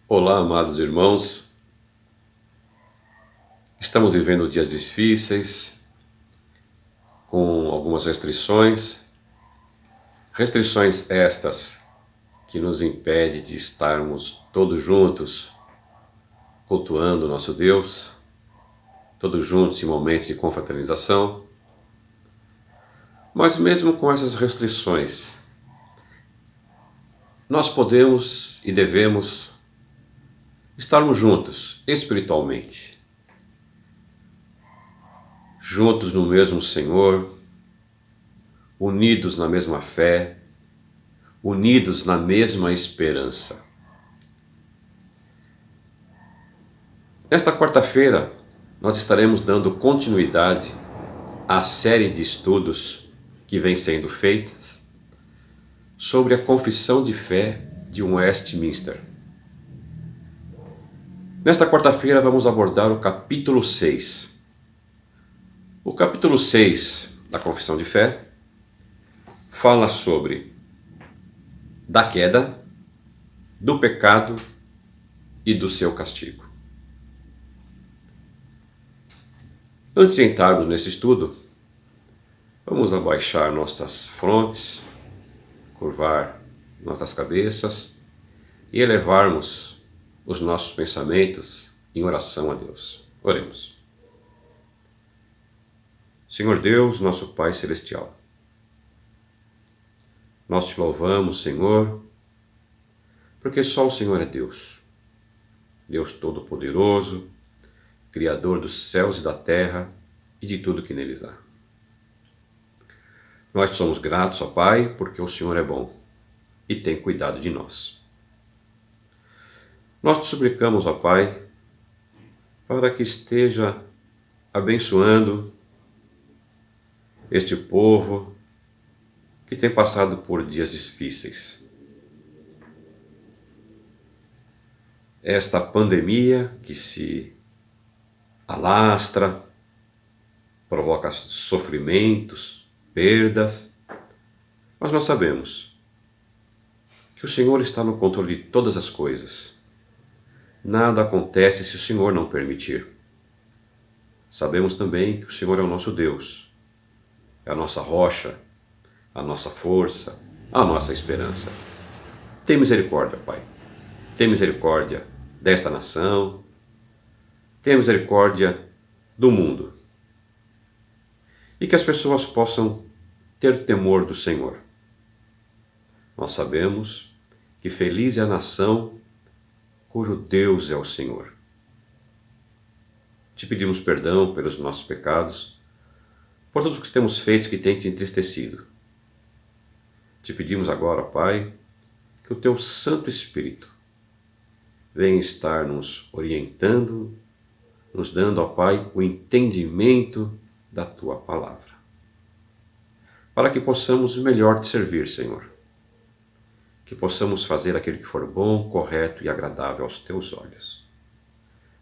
Olá, amados irmãos. Estamos vivendo dias difíceis, com algumas restrições estas que nos impedem de estarmos todos juntos, cultuando o nosso Deus, todos juntos em momentos de confraternização. Mas mesmo com essas restrições, nós podemos e devemos estarmos juntos espiritualmente, juntos no mesmo Senhor, unidos na mesma fé, unidos na mesma esperança. Nesta quarta-feira, nós estaremos dando continuidade à série de estudos que vem sendo feitas sobre a confissão de fé de Westminster. Nesta quarta-feira vamos abordar o capítulo 6. O capítulo 6 da confissão de fé fala sobre da queda, do pecado e do seu castigo. Antes de entrarmos nesse estudo, vamos abaixar nossas frontes, curvar nossas cabeças e elevarmos os nossos pensamentos em oração a Deus. Oremos. Senhor Deus, nosso Pai Celestial, nós te louvamos, Senhor, porque só o Senhor é Deus, Deus Todo-Poderoso, Criador dos céus e da terra e de tudo que neles há. Nós somos gratos, ó Pai, porque o Senhor é bom e tem cuidado de nós. Nós te suplicamos, ó Pai, para que esteja abençoando este povo que tem passado por dias difíceis. Esta pandemia que se alastra, provoca sofrimentos, perdas, mas nós sabemos que o Senhor está no controle de todas as coisas. Nada acontece se o Senhor não permitir. Sabemos também que o Senhor é o nosso Deus, é a nossa rocha, a nossa força, a nossa esperança. Tem misericórdia, Pai. Tem misericórdia desta nação. Tem misericórdia do mundo. E que as pessoas possam ter temor do Senhor. Nós sabemos que feliz é a nação cujo Deus é o Senhor. Te pedimos perdão pelos nossos pecados, por tudo que temos feito que tem te entristecido. Te pedimos agora, Pai, que o Teu Santo Espírito venha estar nos orientando, nos dando, ó Pai, o entendimento da Tua Palavra, para que possamos melhor Te servir, Senhor, que possamos fazer aquilo que for bom, correto e agradável aos Teus olhos.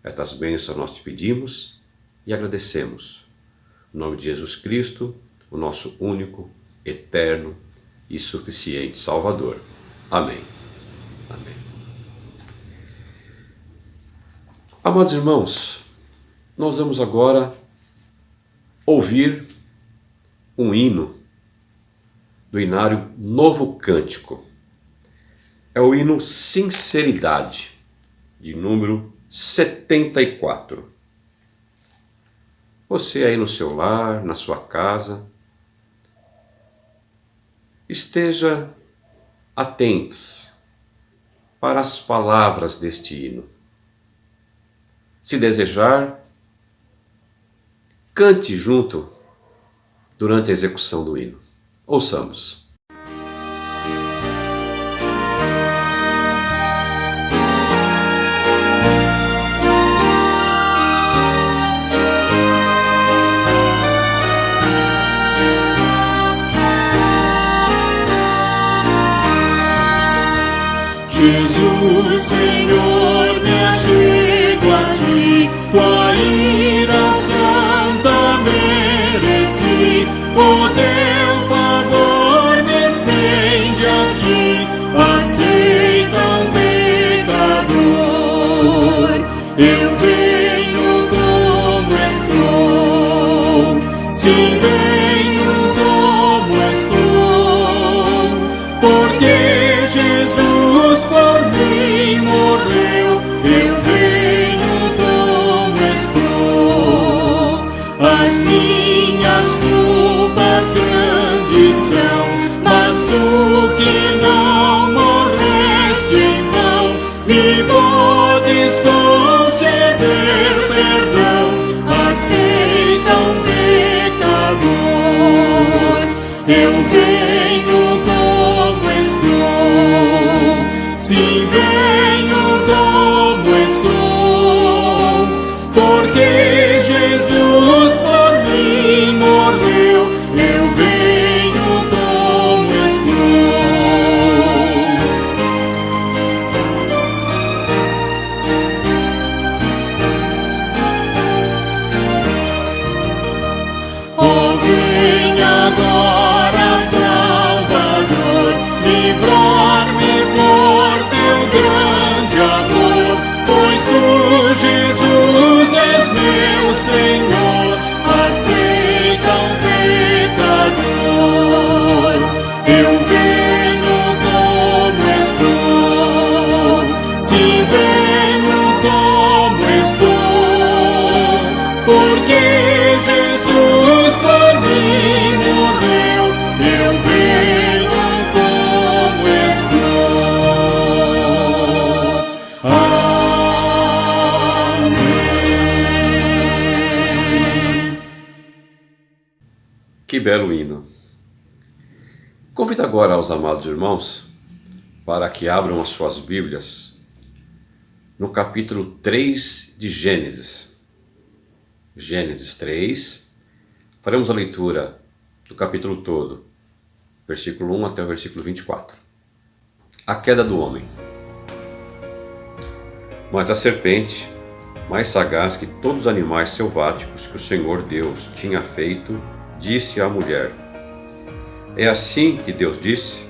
Estas bênçãos nós Te pedimos e agradecemos. Em nome de Jesus Cristo, o nosso único, eterno e suficiente Salvador. Amém. Amém. Amados irmãos, nós vamos agora ouvir um hino do Inário Novo Cântico. É o hino Sinceridade, de número 74. Você aí no seu lar, na sua casa, esteja atentos para as palavras deste hino. Se desejar, cante junto durante a execução do hino. Ouçamos. Jesus, Senhor, me achego a Ti, Tua ira santa mereci, o Teu favor me estende aqui, aceita um pecador. sim, venho como estou, porque Jesus por mim morreu. Eu venho como estou. As minhas culpas grandes são, mas tu que não morreste em vão, me podes conceder perdão. Aceita um pecador. Eu venho como estou, sim, venho como estou, porque Jesus por mim morreu. Eu venho como estou. Oh, vem agora, Salvador, livrar-me por teu grande amor, pois tu, Jesus, és meu Senhor. Aceita um pecador. Eu venho como estou, sim, venho como estou, porque Jesus por mim morreu. Eu venho como estou. Amém. Que belo hino! Convido agora aos amados irmãos para que abram as suas Bíblias no capítulo 3 de Gênesis. Gênesis 3, faremos a leitura do capítulo todo, versículo 1 até o versículo 24. A queda do homem. Mas a serpente, mais sagaz que todos os animais selváticos que o Senhor Deus tinha feito, disse à mulher: É assim que Deus disse: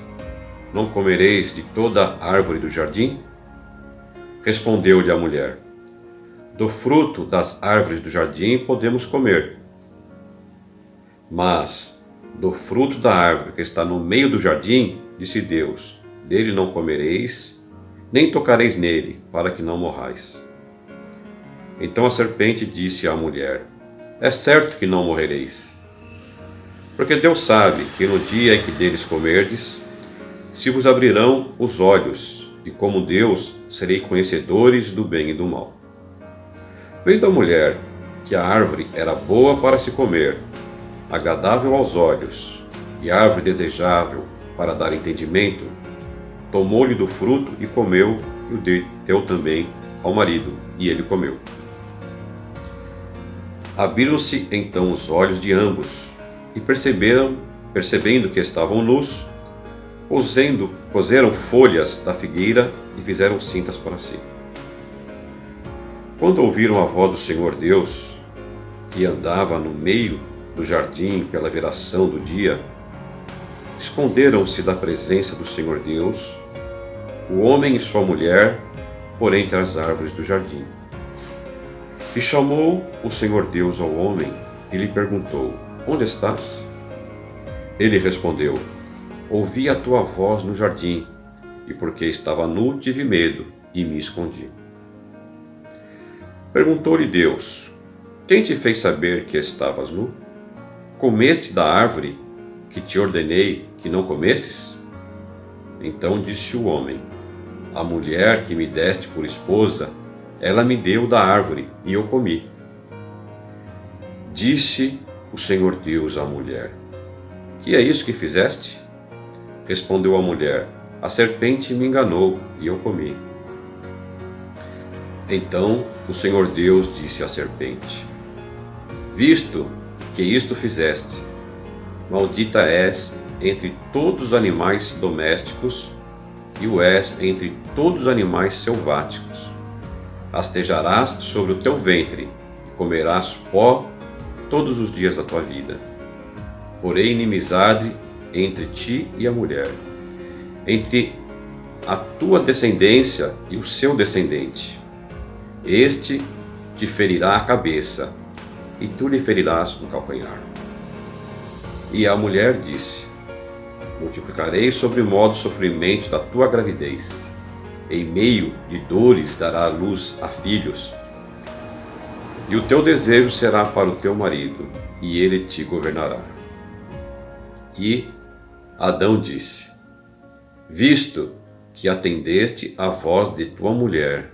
Não comereis de toda árvore do jardim? Respondeu-lhe a mulher: Do fruto das árvores do jardim podemos comer, mas do fruto da árvore que está no meio do jardim, disse Deus: Dele não comereis, nem tocareis nele, para que não morrais. Então a serpente disse à mulher: É certo que não morrereis, porque Deus sabe que no dia em que deles comerdes, se vos abrirão os olhos, e como Deus serei conhecedores do bem e do mal. Vendo a mulher que a árvore era boa para se comer, agradável aos olhos, e árvore desejável para dar entendimento, tomou-lhe do fruto e comeu, e o deu também ao marido, e ele comeu. Abriram-se então os olhos de ambos, e percebendo que estavam nus, coseram folhas da figueira e fizeram cintas para si. Quando ouviram a voz do Senhor Deus, que andava no meio do jardim pela viração do dia, esconderam-se da presença do Senhor Deus, o homem e sua mulher, por entre as árvores do jardim. E chamou o Senhor Deus ao homem e lhe perguntou: Onde estás? Ele respondeu: Ouvi a tua voz no jardim, e porque estava nu tive medo e me escondi. Perguntou-lhe Deus: Quem te fez saber que estavas nu? Comeste da árvore que te ordenei que não comesses? Então disse o homem: A mulher que me deste por esposa, ela me deu da árvore e eu comi. Disse o Senhor Deus à mulher: Que é isso que fizeste? Respondeu a mulher: A serpente me enganou e eu comi. Então o Senhor Deus disse à serpente: Visto que isto fizeste, maldita és entre todos os animais domésticos e o és entre todos os animais selváticos. Rastejarás sobre o teu ventre e comerás pó todos os dias da tua vida. Porém inimizade entre ti e a mulher, entre a tua descendência e o seu descendente. Este te ferirá a cabeça, e tu lhe ferirás o calcanhar. E a mulher disse: multiplicarei sobremodo o sofrimento da tua gravidez. Em meio de dores dará à luz a filhos. E o teu desejo será para o teu marido, e ele te governará. E Adão disse: visto que atendeste à voz de tua mulher,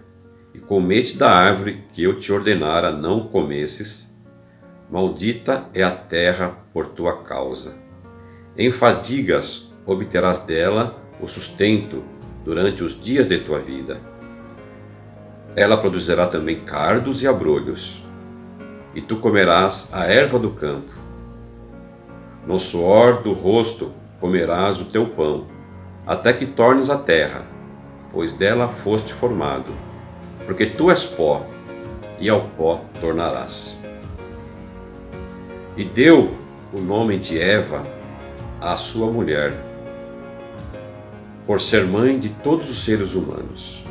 e comeste da árvore que eu te ordenara não comesses, maldita é a terra por tua causa. Em fadigas obterás dela o sustento durante os dias de tua vida. Ela produzirá também cardos e abrolhos, e tu comerás a erva do campo. No suor do rosto comerás o teu pão, até que tornes a terra, pois dela foste formado, porque tu és pó, e ao pó tornarás. E deu o nome de Eva à sua mulher, por ser mãe de todos os seres humanos.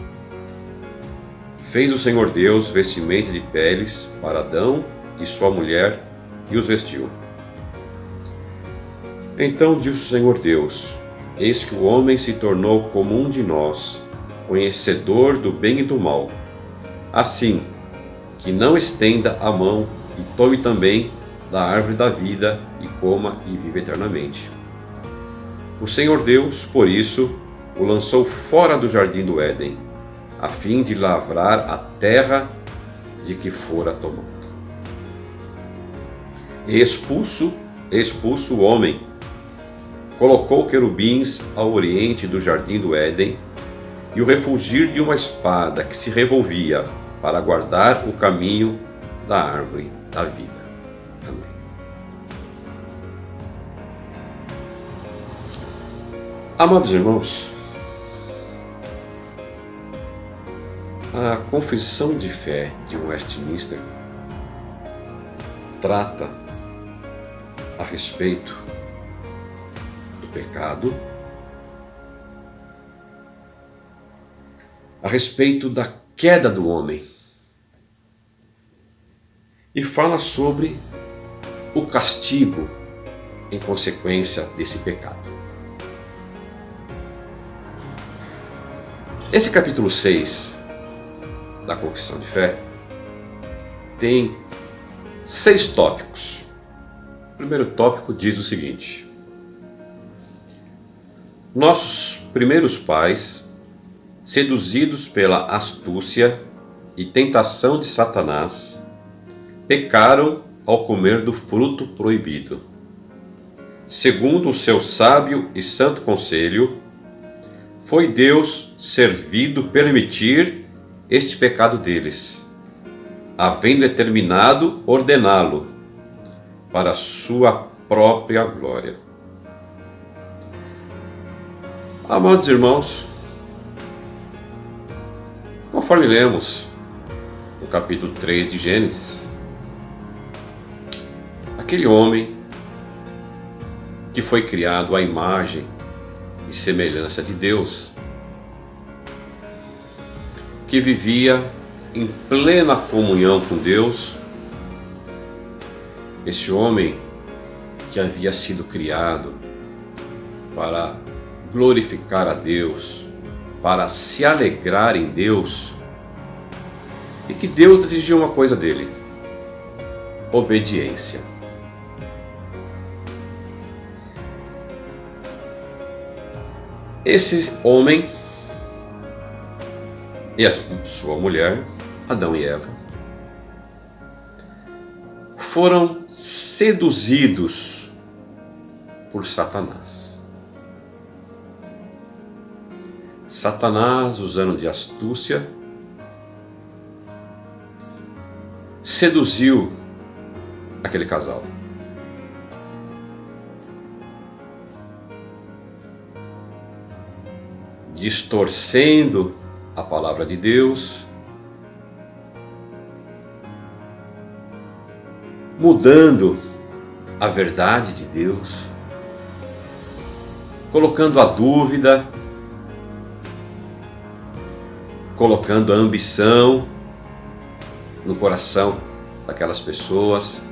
Fez o Senhor Deus vestimenta de peles para Adão e sua mulher, e os vestiu. Então disse o Senhor Deus: eis que o homem se tornou como um de nós, conhecedor do bem e do mal. Assim, que não estenda a mão e tome também da árvore da vida e coma e viva eternamente. O Senhor Deus, por isso, o lançou fora do jardim do Éden, a fim de lavrar a terra de que fora tomado. Expulso o homem, colocou querubins ao oriente do jardim do Éden e o refulgir de uma espada que se revolvia para guardar o caminho da árvore da vida. Amém. Amados irmãos, a Confissão de Fé de Westminster trata a respeito do pecado, a respeito da queda do homem, e fala sobre o castigo em consequência desse pecado. Esse capítulo 6 da Confissão de Fé tem 6 tópicos. O primeiro tópico diz o seguinte: nossos primeiros pais, seduzidos pela astúcia e tentação de Satanás, pecaram ao comer do fruto proibido. Segundo o seu sábio e santo conselho, foi Deus servido permitir este pecado deles, havendo determinado ordená-lo para a sua própria glória. Amados irmãos, conforme lemos no capítulo 3 de Gênesis, aquele homem que foi criado à imagem e semelhança de Deus, que vivia em plena comunhão com Deus, esse homem que havia sido criado para glorificar a Deus, para se alegrar em Deus, e que Deus exigia uma coisa dele: obediência. Esse homem e a sua mulher, Adão e Eva, foram seduzidos por Satanás. Satanás, usando de astúcia, seduziu aquele casal. Distorcendo a palavra de Deus, mudando a verdade de Deus, colocando a dúvida, colocando a ambição no coração daquelas pessoas.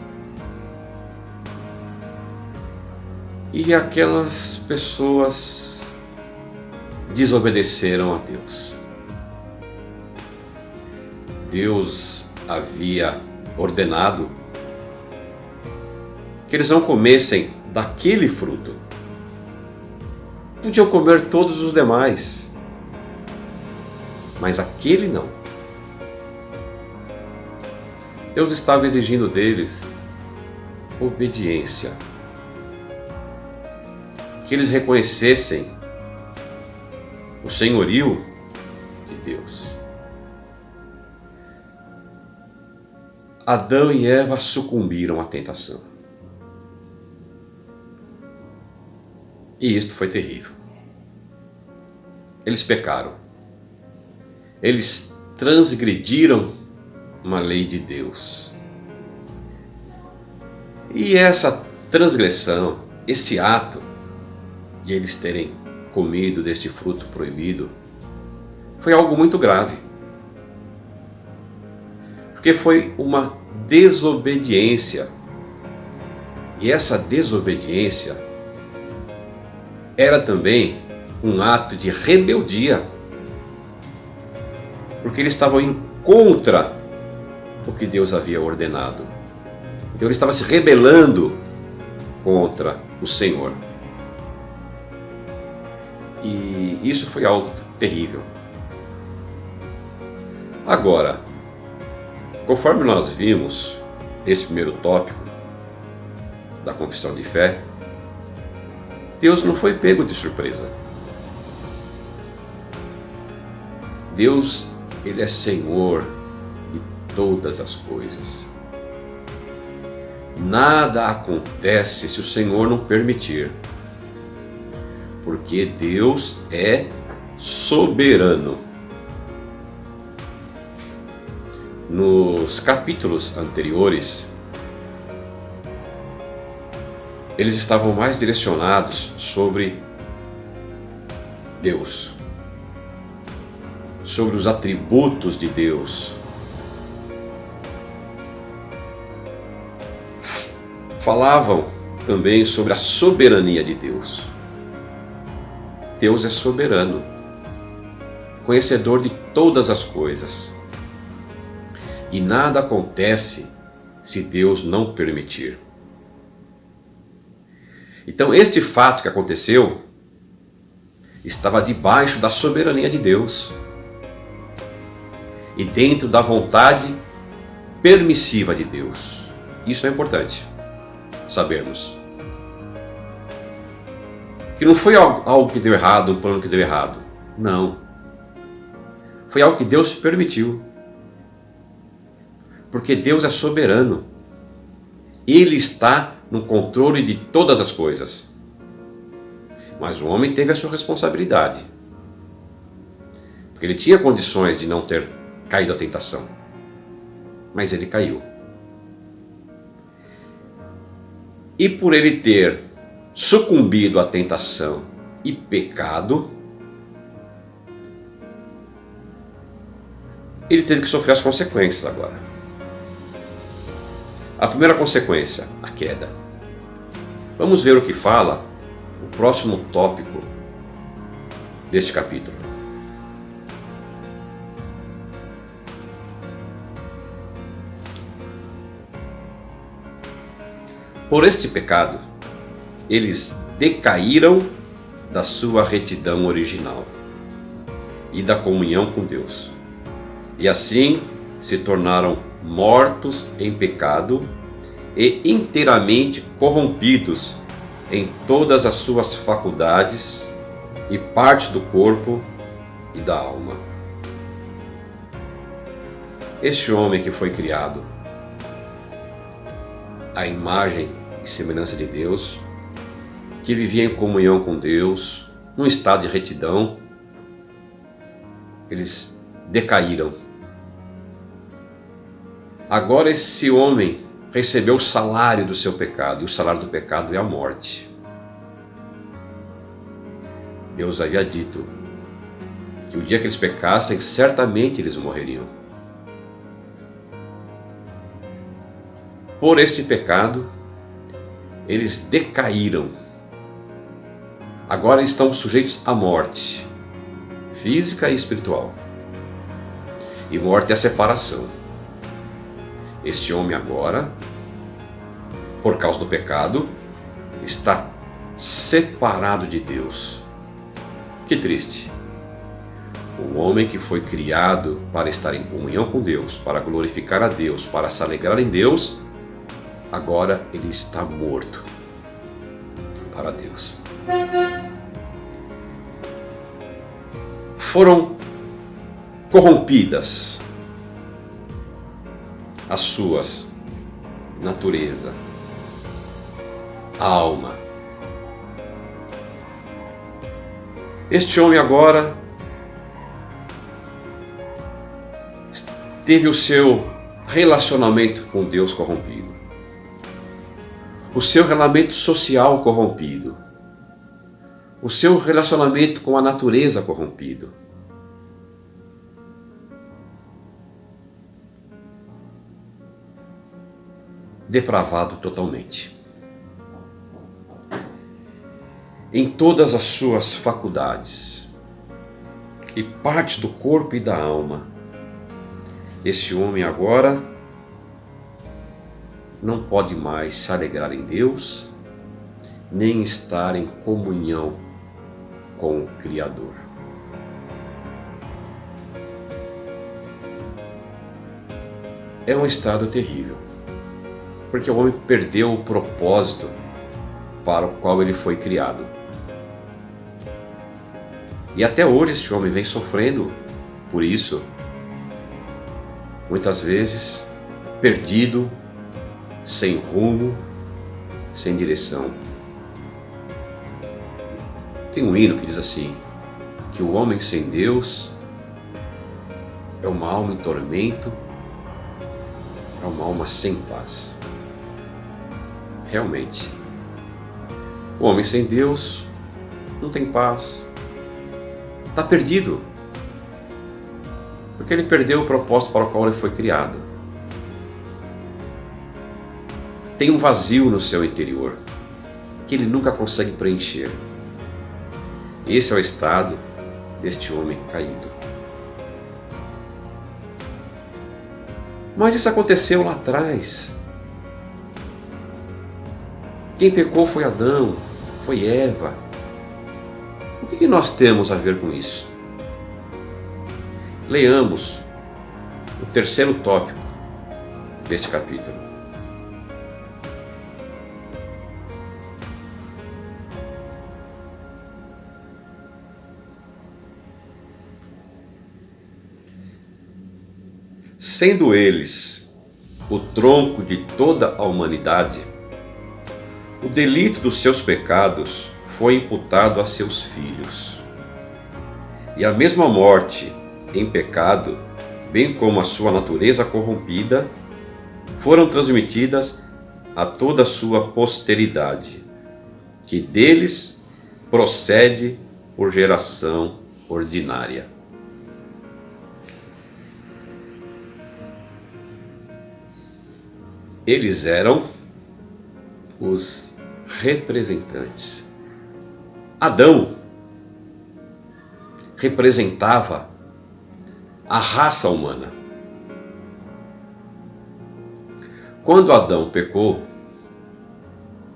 E aquelas pessoas desobedeceram a Deus. Deus havia ordenado que eles não comessem daquele fruto. Podiam comer todos os demais, mas aquele não. Deus estava exigindo deles obediência, que eles reconhecessem o senhorio de Deus. Adão e Eva sucumbiram à tentação. E isto foi terrível. Eles pecaram. Eles transgrediram uma lei de Deus. E essa transgressão, esse ato de eles terem comido deste fruto proibido, foi algo muito grave. Porque foi uma desobediência. E essa desobediência era também um ato de rebeldia. Porque eles estavam indo contra o que Deus havia ordenado. Então ele estava se rebelando contra o Senhor. E isso foi algo terrível. Agora, conforme nós vimos esse primeiro tópico da confissão de fé, Deus não foi pego de surpresa. Deus, Ele é Senhor de todas as coisas. Nada acontece se o Senhor não permitir, porque Deus é soberano. Nos capítulos anteriores, eles estavam mais direcionados sobre Deus, sobre os atributos de Deus. Falavam também sobre a soberania de Deus. Deus é soberano, conhecedor de todas as coisas. E nada acontece se Deus não permitir. Então, este fato que aconteceu estava debaixo da soberania de Deus e dentro da vontade permissiva de Deus. Isso é importante sabermos. Que não foi algo que deu errado, um plano que deu errado. Não. Foi algo que Deus permitiu. Porque Deus é soberano. Ele está no controle de todas as coisas. Mas o homem teve a sua responsabilidade. Porque ele tinha condições de não ter caído à tentação. Mas ele caiu. E por ele ter sucumbido à tentação e pecado, ele teve que sofrer as consequências agora. A primeira consequência, a queda. Vamos ver o que fala o próximo tópico deste capítulo. Por este pecado, eles decaíram da sua retidão original e da comunhão com Deus. E assim se tornaram mortos em pecado e inteiramente corrompidos em todas as suas faculdades e partes do corpo e da alma. Este homem que foi criado à imagem e semelhança de Deus, que vivia em comunhão com Deus, num estado de retidão, eles decaíram. Agora esse homem recebeu o salário do seu pecado, e o salário do pecado é a morte. Deus havia dito que o dia que eles pecassem, certamente eles morreriam. Por este pecado, eles decaíram agora estão sujeitos à morte, física e espiritual. E morte é a separação. Este homem agora, por causa do pecado, está separado de Deus. Que triste. O homem que foi criado para estar em comunhão com Deus, para glorificar a Deus, para se alegrar em Deus, agora ele está morto para Deus. Foram corrompidas as suas natureza, alma. Este homem agora teve o seu relacionamento com Deus corrompido, o seu relacionamento social corrompido, o seu relacionamento com a natureza corrompido. Depravado totalmente. Em todas as suas faculdades e parte do corpo e da alma, esse homem agora não pode mais se alegrar em Deus, nem estar em comunhão com o Criador. É um estado terrível, porque o homem perdeu o propósito para o qual ele foi criado. E até hoje esse homem vem sofrendo por isso, muitas vezes perdido, sem rumo, sem direção. Tem um hino que diz assim, que o homem sem Deus é uma alma em tormento, é uma alma sem paz. Realmente, o homem sem Deus não tem paz, está perdido, porque ele perdeu o propósito para o qual ele foi criado. Tem um vazio no seu interior que ele nunca consegue preencher. Esse é o estado deste homem caído. Mas isso aconteceu lá atrás. Quem pecou foi Adão, foi Eva. O que nós temos a ver com isso? Leamos o terceiro tópico deste capítulo. Sendo eles o tronco de toda a humanidade, o delito dos seus pecados foi imputado a seus filhos. E a mesma morte em pecado, bem como a sua natureza corrompida, foram transmitidas a toda a sua posteridade, que deles procede por geração ordinária. Eles eram os representantes. Adão representava a raça humana. Quando Adão pecou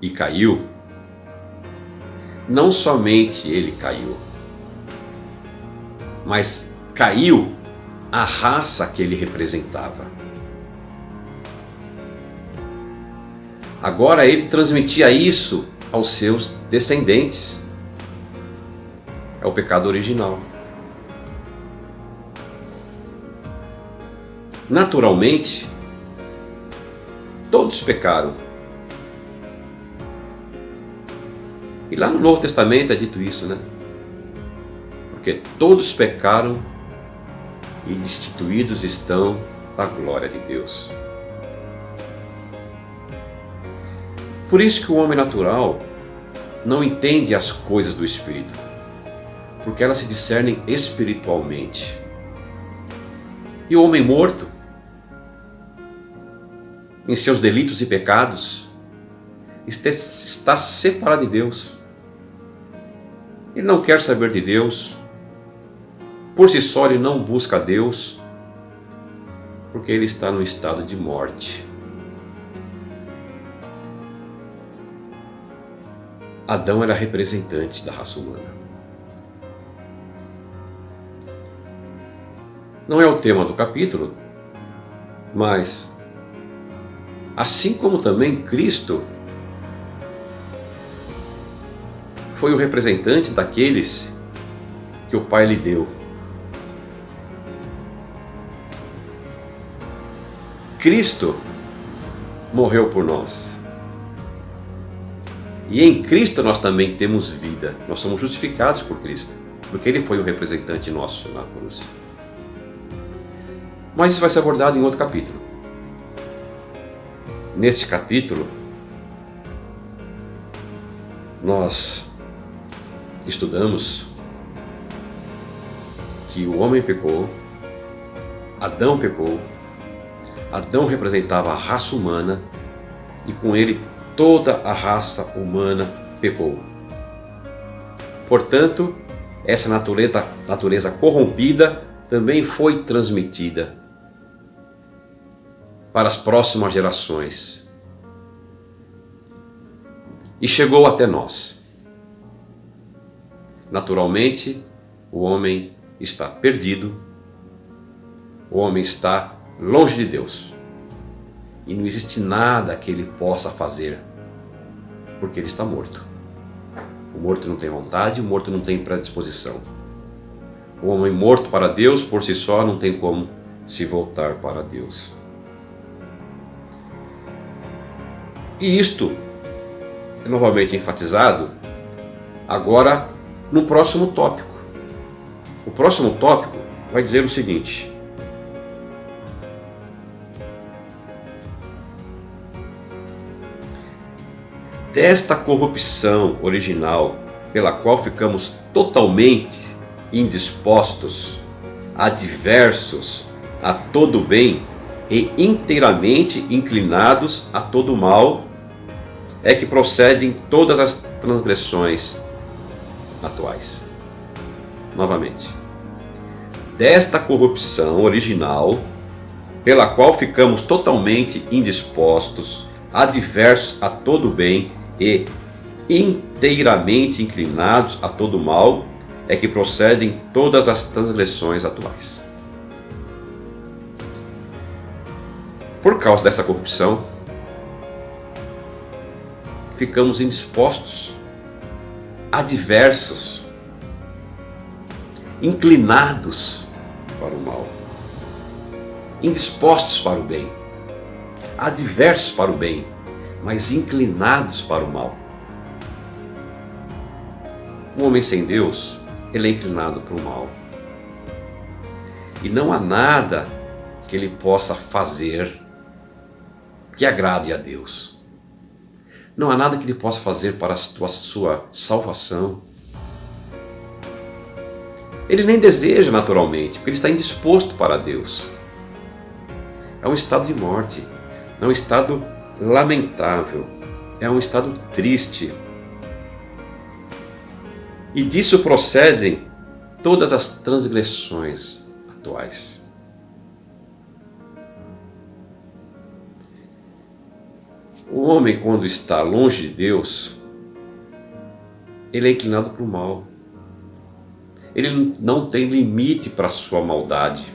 e caiu, não somente ele caiu, mas caiu a raça que ele representava. Agora ele transmitia isso aos seus descendentes. É o pecado original. Naturalmente, todos pecaram. E lá no Novo Testamento é dito isso, né? Porque todos pecaram e destituídos estão da glória de Deus. Por isso que o homem natural não entende as coisas do Espírito, porque elas se discernem espiritualmente. E o homem morto, em seus delitos e pecados, está separado de Deus. Ele não quer saber de Deus. Por si só ele não busca Deus, porque ele está no estado de morte. Adão era representante da raça humana. Não é o tema do capítulo, mas assim como também Cristo foi o representante daqueles que o Pai lhe deu. Cristo morreu por nós. E em Cristo nós também temos vida. Nós somos justificados por Cristo, porque Ele foi o representante nosso na cruz. Mas isso vai ser abordado em outro capítulo. Neste capítulo, nós estudamos que o homem pecou, Adão pecou, Adão representava a raça humana e com ele toda a raça humana pecou. Portanto, essa natureza corrompida também foi transmitida para as próximas gerações e chegou até nós. Naturalmente, o homem está perdido, o homem está longe de Deus e não existe nada que ele possa fazer, porque ele está morto. O morto não tem vontade, o morto não tem predisposição. O homem morto para Deus, por si só, não tem como se voltar para Deus. E isto é novamente enfatizado agora no próximo tópico. O próximo tópico vai dizer o seguinte: desta corrupção original pela qual ficamos totalmente indispostos, adversos a todo bem e inteiramente inclinados a todo mal, é que procedem todas as transgressões atuais. Novamente. Desta corrupção original pela qual ficamos totalmente indispostos, adversos a todo bem e inteiramente inclinados a todo mal, é que procedem todas as transgressões atuais. Por causa dessa corrupção, ficamos indispostos, adversos, inclinados para o mal, indispostos para o bem, adversos para o bem, mas inclinados para o mal. O homem sem Deus, ele é inclinado para o mal. E não há nada que ele possa fazer que agrade a Deus. Não há nada que ele possa fazer para a sua salvação. Ele nem deseja naturalmente, porque ele está indisposto para Deus. É um estado de morte, é um estado lamentável, é um estado triste. E disso procedem todas as transgressões atuais. O homem, quando está longe de Deus, ele é inclinado para o mal. Ele não tem limite para a sua maldade.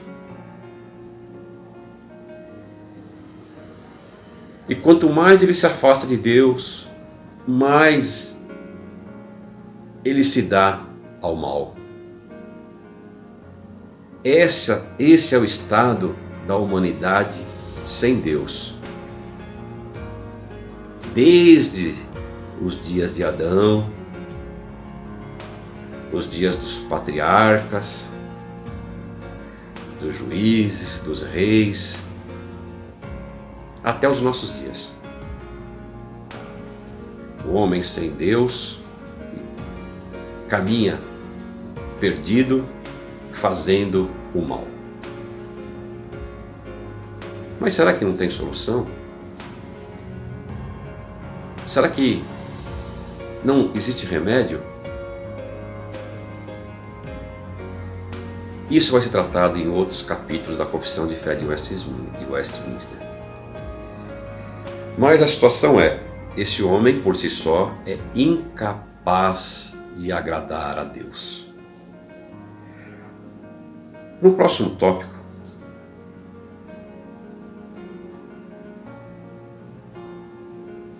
E quanto mais ele se afasta de Deus, mais ele se dá ao mal. Esse é o estado da humanidade sem Deus. Desde os dias de Adão, os dias dos patriarcas, dos juízes, dos reis, até os nossos dias. O homem sem Deus caminha perdido, fazendo o mal. Mas será que não tem solução? Será que não existe remédio? Isso vai ser tratado em outros capítulos da Confissão de Fé de Westminster. Mas a situação é, esse homem por si só é incapaz de agradar a Deus. No próximo tópico,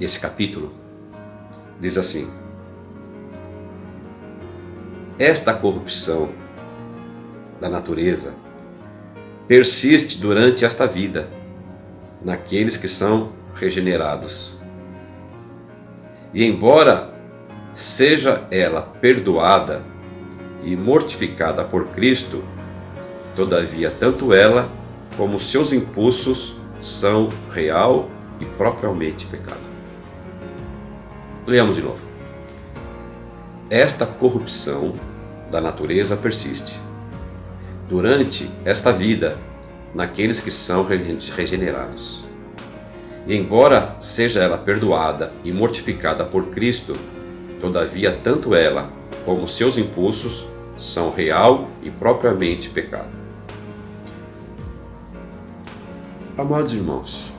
esse capítulo diz assim: esta corrupção da natureza persiste durante esta vida naqueles que são regenerados. E embora seja ela perdoada e mortificada por Cristo, todavia tanto ela como seus impulsos são real e propriamente pecado. Leamos de novo. Esta corrupção da natureza persiste durante esta vida naqueles que são regenerados. E embora seja ela perdoada e mortificada por Cristo, todavia tanto ela como seus impulsos são real e propriamente pecado. Amados irmãos,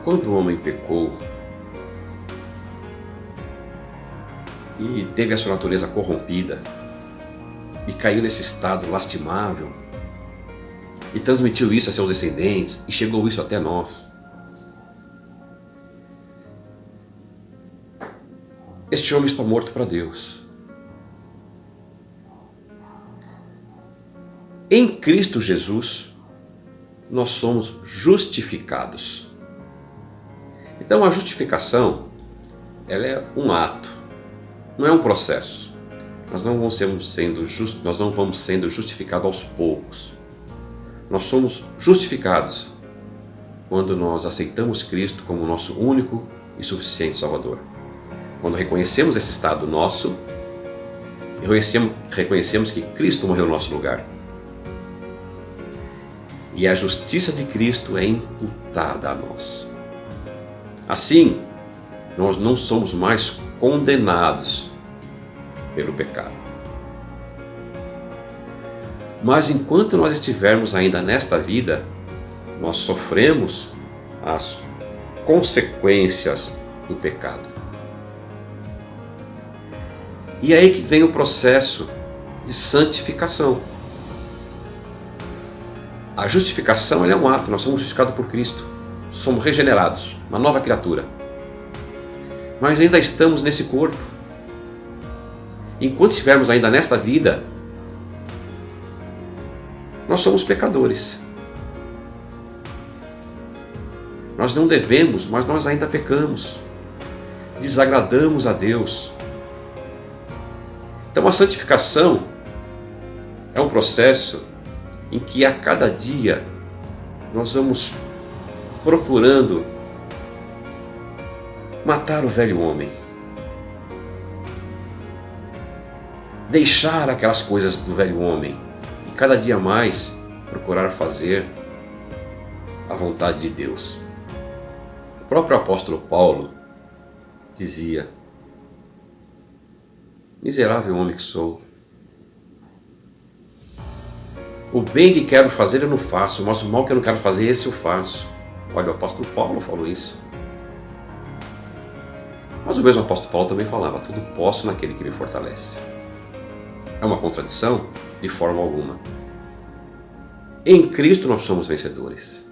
quando o homem pecou e teve a sua natureza corrompida e caiu nesse estado lastimável e transmitiu isso a seus descendentes e chegou isso até nós, este homem está morto para Deus. Em Cristo Jesus, nós somos justificados. Então a justificação, ela é um ato, não é um processo. Nós não vamos sendo justificados aos poucos. Nós somos justificados quando nós aceitamos Cristo como nosso único e suficiente Salvador. Quando reconhecemos esse estado nosso e reconhecemos que Cristo morreu no nosso lugar. E a justiça de Cristo é imputada a nós. Assim, nós não somos mais condenados pelo pecado. Mas enquanto nós estivermos ainda nesta vida, nós sofremos as consequências do pecado. E é aí que vem o processo de santificação. A justificação é um ato, nós somos justificados por Cristo, somos regenerados, uma nova criatura. Mas ainda estamos nesse corpo. Enquanto estivermos ainda nesta vida, nós somos pecadores. Nós não devemos, mas nós ainda pecamos. Desagradamos a Deus. Então a santificação é um processo em que a cada dia nós vamos procurando matar o velho homem, deixar aquelas coisas do velho homem e cada dia mais procurar fazer a vontade de Deus. O próprio apóstolo Paulo dizia: miserável homem que sou, o bem que quero fazer eu não faço, mas o mal que eu não quero fazer, esse eu faço. Olha, o apóstolo Paulo falou isso. Mas o mesmo apóstolo Paulo também falava: tudo posso naquele que me fortalece. É uma contradição? De forma alguma. Em Cristo nós somos vencedores.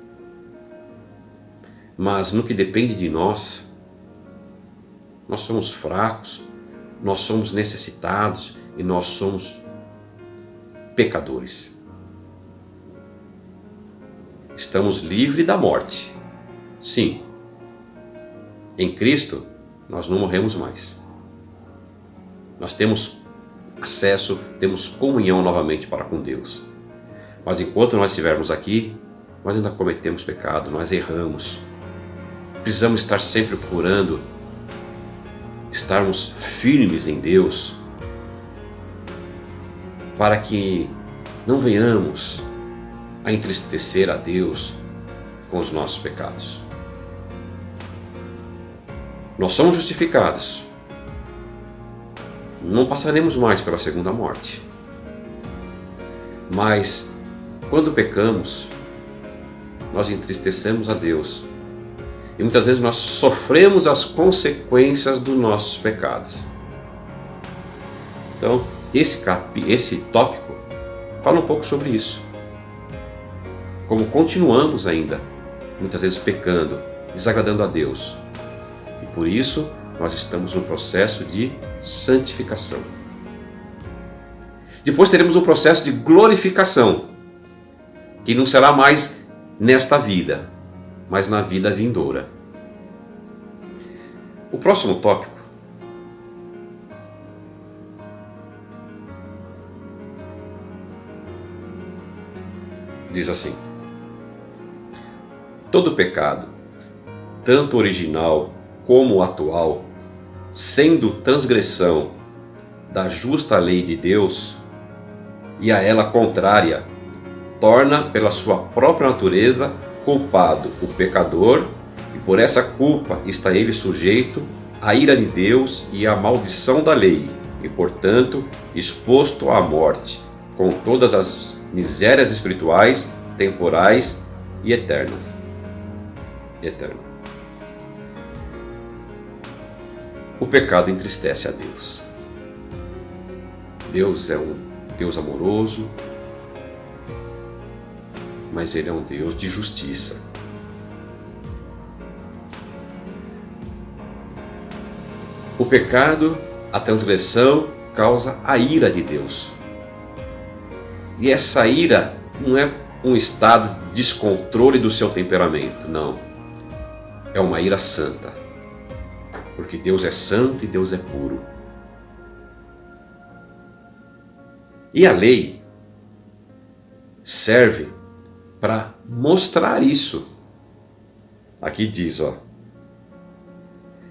Mas no que depende de nós, nós somos fracos, nós somos necessitados e nós somos pecadores. Estamos livres da morte. Sim. Em Cristo, nós não morremos mais. Nós temos acesso, temos comunhão novamente para com Deus. Mas enquanto nós estivermos aqui, nós ainda cometemos pecado, nós erramos. Precisamos estar sempre procurando estarmos firmes em Deus, para que não venhamos a entristecer a Deus com os nossos pecados. Nós somos justificados, não passaremos mais pela segunda morte. Mas, quando pecamos, nós entristecemos a Deus. E muitas vezes nós sofremos as consequências dos nossos pecados. Então, esse tópico fala um pouco sobre isso. Como continuamos ainda, muitas vezes pecando, desagradando a Deus. E por isso, nós estamos no processo de santificação. Depois teremos um processo de glorificação, que não será mais nesta vida, mas na vida vindoura. O próximo tópico diz assim: todo pecado, tanto original como atual, sendo transgressão da justa lei de Deus e a ela contrária, torna pela sua própria natureza culpado o pecador, e por essa culpa está ele sujeito à ira de Deus e à maldição da lei, e portanto exposto à morte, com todas as misérias espirituais, temporais e eternas. O pecado entristece a Deus. Deus é um Deus amoroso, mas Ele é um Deus de justiça. O pecado, a transgressão, causa a ira de Deus. E essa ira não é um estado de descontrole do seu temperamento, não. É uma ira santa. Porque Deus é santo e Deus é puro. E a lei serve para mostrar isso. Aqui diz,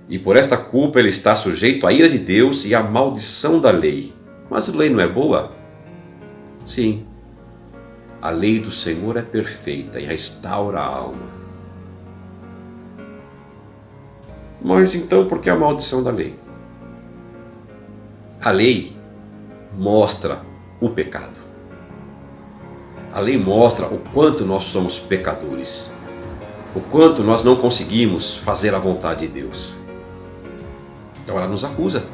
e por esta culpa ele está sujeito à ira de Deus e à maldição da lei. Mas a lei não é boa? Sim. A lei do Senhor é perfeita e restaura a alma. Mas então por que a maldição da lei? A lei mostra o pecado. A lei mostra o quanto nós somos pecadores, o quanto nós não conseguimos fazer a vontade de Deus. Então ela nos acusa,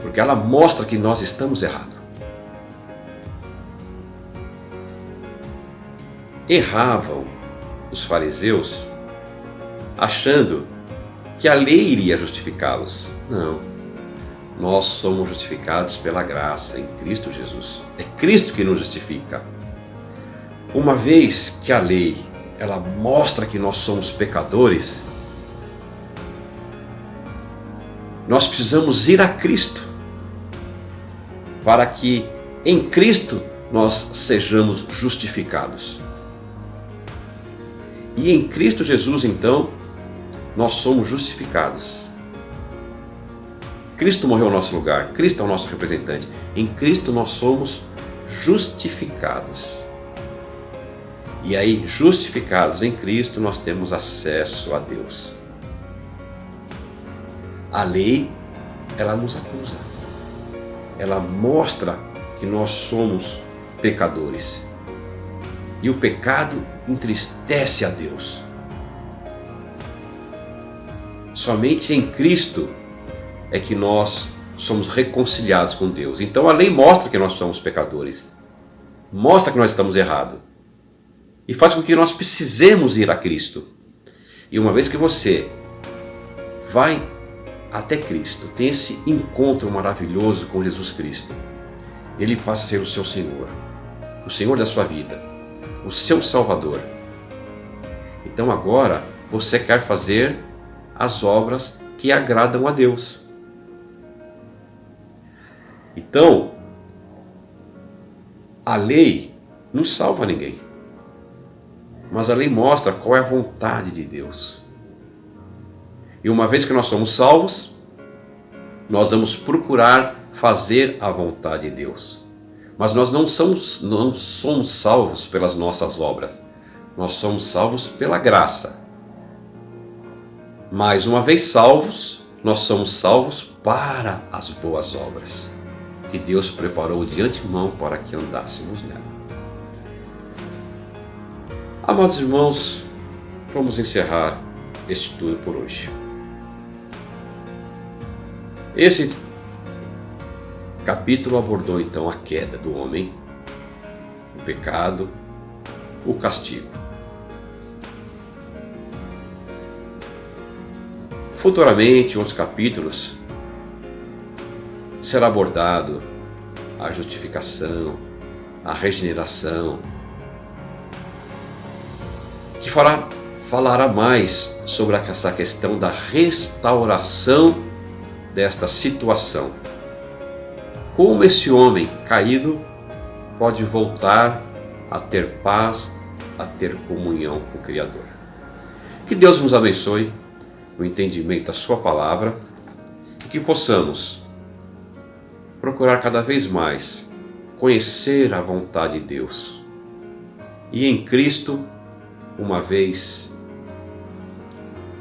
porque ela mostra que nós estamos errados. Erravam os fariseus achando que a lei iria justificá-los. Não. Nós somos justificados pela graça em Cristo Jesus. É Cristo que nos justifica. Uma vez que a lei, ela mostra que nós somos pecadores, nós precisamos ir a Cristo, para que em Cristo nós sejamos justificados. E em Cristo Jesus, então, nós somos justificados. Cristo morreu no nosso lugar, Cristo é o nosso representante. Em Cristo nós somos justificados. E aí, justificados em Cristo, nós temos acesso a Deus. A lei, ela nos acusa. Ela mostra que nós somos pecadores. E o pecado entristece a Deus. Somente em Cristo é que nós somos reconciliados com Deus. Então a lei mostra que nós somos pecadores. Mostra que nós estamos errados. E faz com que nós precisemos ir a Cristo. E uma vez que você vai até Cristo, tem esse encontro maravilhoso com Jesus Cristo, Ele passa a ser o seu Senhor, o Senhor da sua vida, o seu Salvador. Então agora você quer fazer as obras que agradam a Deus. Então, a lei não salva ninguém, mas a lei mostra qual é a vontade de Deus. E uma vez que nós somos salvos, nós vamos procurar fazer a vontade de Deus. Mas nós não somos salvos pelas nossas obras, nós somos salvos pela graça. Mas uma vez salvos, nós somos salvos para as boas obras que Deus preparou de antemão para que andássemos nela. Amados irmãos, vamos encerrar este estudo por hoje. Esse capítulo abordou então a queda do homem, o pecado, o castigo. Futuramente, em outros capítulos, será abordado a justificação, a regeneração, que falará mais sobre essa questão da restauração desta situação. Como esse homem caído pode voltar a ter paz, a ter comunhão com o Criador. Que Deus nos abençoe no entendimento da sua palavra e que possamos procurar cada vez mais conhecer a vontade de Deus e em Cristo, uma vez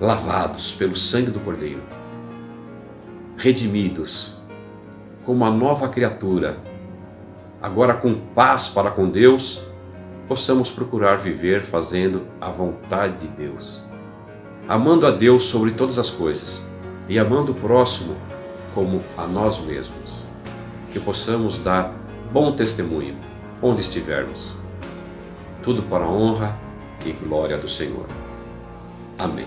lavados pelo sangue do Cordeiro, redimidos como uma nova criatura, agora com paz para com Deus, possamos procurar viver fazendo a vontade de Deus, amando a Deus sobre todas as coisas e amando o próximo como a nós mesmos, que possamos dar bom testemunho onde estivermos. Tudo para a honra e glória do Senhor. Amém.